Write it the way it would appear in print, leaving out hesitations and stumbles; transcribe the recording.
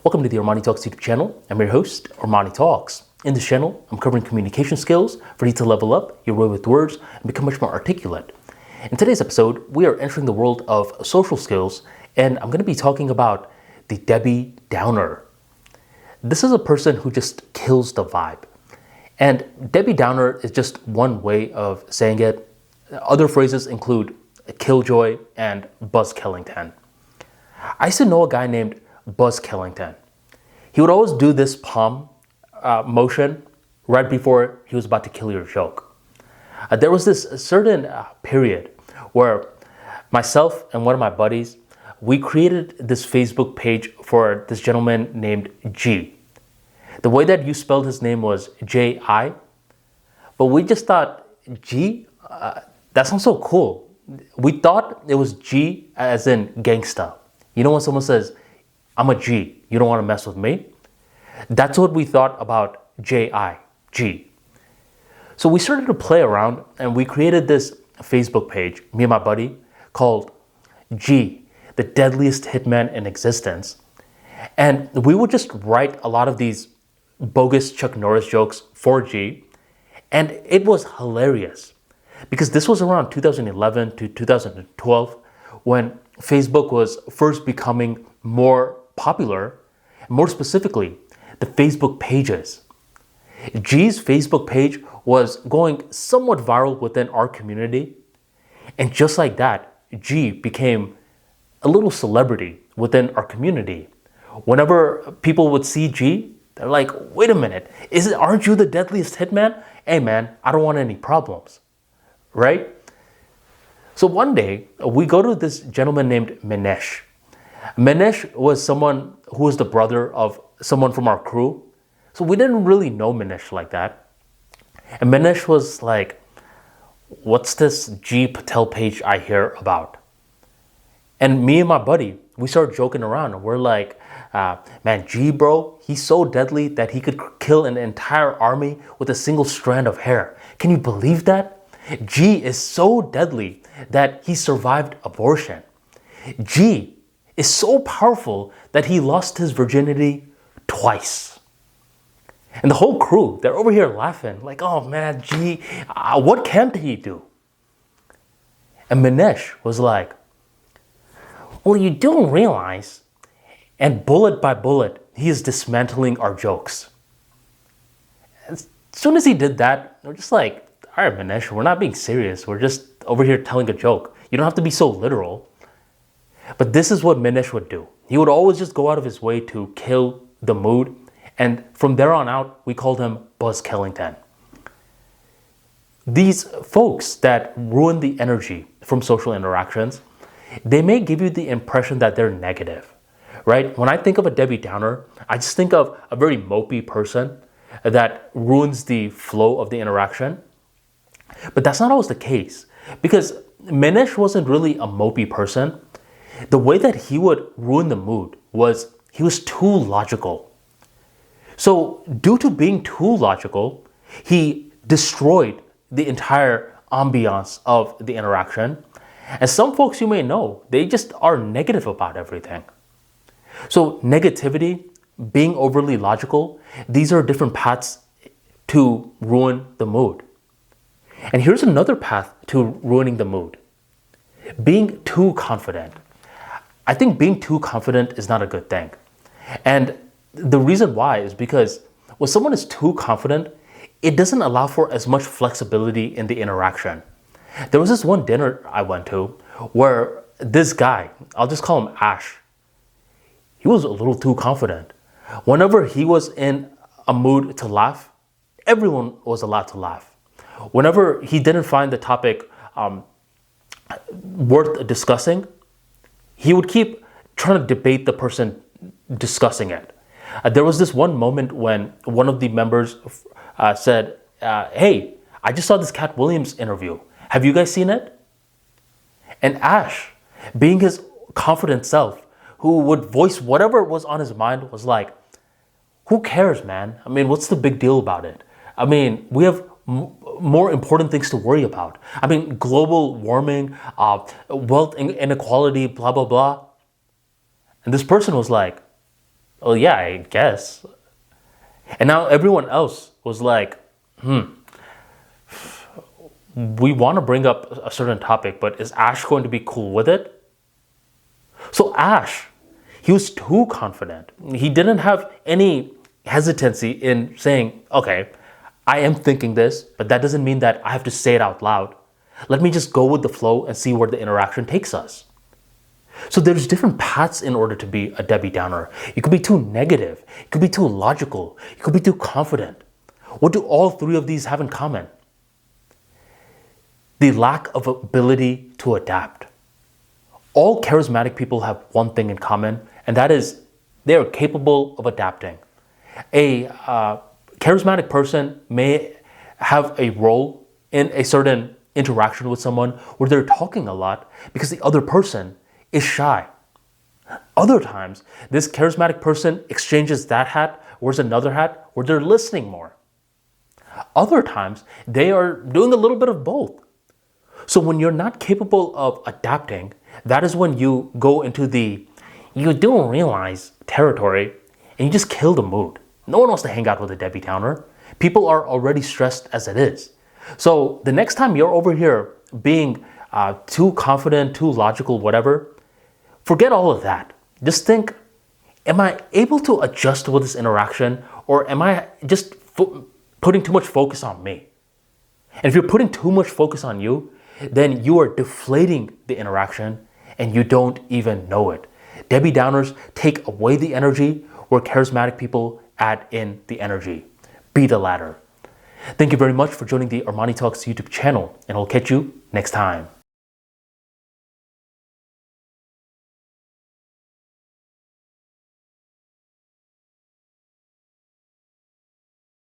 Welcome to the ArmaniTalks YouTube channel. I'm your host, ArmaniTalks. In this channel, I'm covering communication skills for you to level up your way with words and become much more articulate. In today's episode, we are entering the world of social skills, and I'm going to be talking about the Debbie Downer. This is a person who just kills the vibe. And Debbie Downer is just one way of saying it. Other phrases include Killjoy and Buzzkillington. I used to know a guy named Buzzkillington. He would always do this palm motion right before he was about to kill your joke. There was this certain period where myself and one of my buddies, we created this Facebook page for this gentleman named G. The way that you spelled his name was J-I, but we just thought G, that sounds so cool. We thought it was G as in gangsta. You know when someone says, I'm a G, you don't want to mess with me? That's what we thought about J-I, G. So we started to play around and we created this Facebook page, me and my buddy, called G, the deadliest hitman in existence. And we would just write a lot of these bogus Chuck Norris jokes for G. And it was hilarious because this was around 2011 to 2012 when Facebook was first becoming more popular, more specifically, the Facebook pages. G's Facebook page was going somewhat viral within our community. And just like that, G became a little celebrity within our community. Whenever people would see G, they're like, wait a minute, aren't you the deadliest hitman? Hey man, I don't want any problems, right? So one day, we go to this gentleman named Minesh. Minesh was someone who was the brother of someone from our crew. So we didn't really know Minesh like that. And Minesh was like, what's this G Patel page I hear about? And me and my buddy, we started joking around. We're like, man, G bro, he's so deadly that he could kill an entire army with a single strand of hair. Can you believe that? G is so deadly that he survived abortion. G is so powerful that he lost his virginity twice. And the whole crew, they're over here laughing like, oh man, G, what can't he do? And Minesh was like, well, you don't realize, and bullet by bullet, he is dismantling our jokes. As soon as he did that, we're just like, all right, Minesh, we're not being serious. We're just over here telling a joke. You don't have to be so literal. But this is what Minesh would do. He would always just go out of his way to kill the mood. And from there on out, we called him Buzzkillington. These folks that ruin the energy from social interactions, they may give you the impression that they're negative, right? When I think of a Debbie Downer, I just think of a very mopey person that ruins the flow of the interaction. But that's not always the case because Minesh wasn't really a mopey person. The way that he would ruin the mood was he was too logical. So due to being too logical, he destroyed the entire ambiance of the interaction. And some folks you may know, they just are negative about everything. So negativity, being overly logical, these are different paths to ruin the mood. And here's another path to ruining the mood. Being too confident. I think being too confident is not a good thing. And the reason why is because when someone is too confident, it doesn't allow for as much flexibility in the interaction. There was this one dinner I went to where this guy, I'll just call him Ash, he was a little too confident. Whenever he was in a mood to laugh, everyone was allowed to laugh. Whenever he didn't find the topic worth discussing, he would keep trying to debate the person discussing it. There was this one moment when one of the members said, hey, I just saw this Cat Williams interview. Have you guys seen it? And Ash, being his confident self, who would voice whatever was on his mind, was like, who cares, man? I mean, what's the big deal about it? I mean, we have more important things to worry about. I mean, global warming, wealth inequality, blah, blah, blah. And this person was like, Oh yeah, I guess. And now everyone else was like, we want to bring up a certain topic, but is Ash going to be cool with it? So Ash, he was too confident. He didn't have any hesitancy in saying, okay, I am thinking this, but that doesn't mean that I have to say it out loud. Let me just go with the flow and see where the interaction takes us. So there's different paths in order to be a Debbie Downer. You could be too negative. You could be too logical. You could be too confident. What do all three of these have in common? The lack of ability to adapt. All charismatic people have one thing in common, and that is they are capable of adapting. A charismatic person may have a role in a certain interaction with someone where they're talking a lot because the other person is shy. Other times, this charismatic person exchanges that hat, wears another hat, where they're listening more. Other times, they are doing a little bit of both. So when you're not capable of adapting, that is when you go into the you don't realize territory and you just kill the mood. No one wants to hang out with a Debbie Downer. People are already stressed as it is. So the next time you're over here being too confident, too logical, whatever, forget all of that. Just think, am I able to adjust with this interaction, or am I just putting too much focus on me? And if you're putting too much focus on you, then you are deflating the interaction and you don't even know it. Debbie Downers take away the energy where charismatic people add in the energy. Be the latter. Thank you very much for joining the ArmaniTalks YouTube channel, and I'll catch you next time.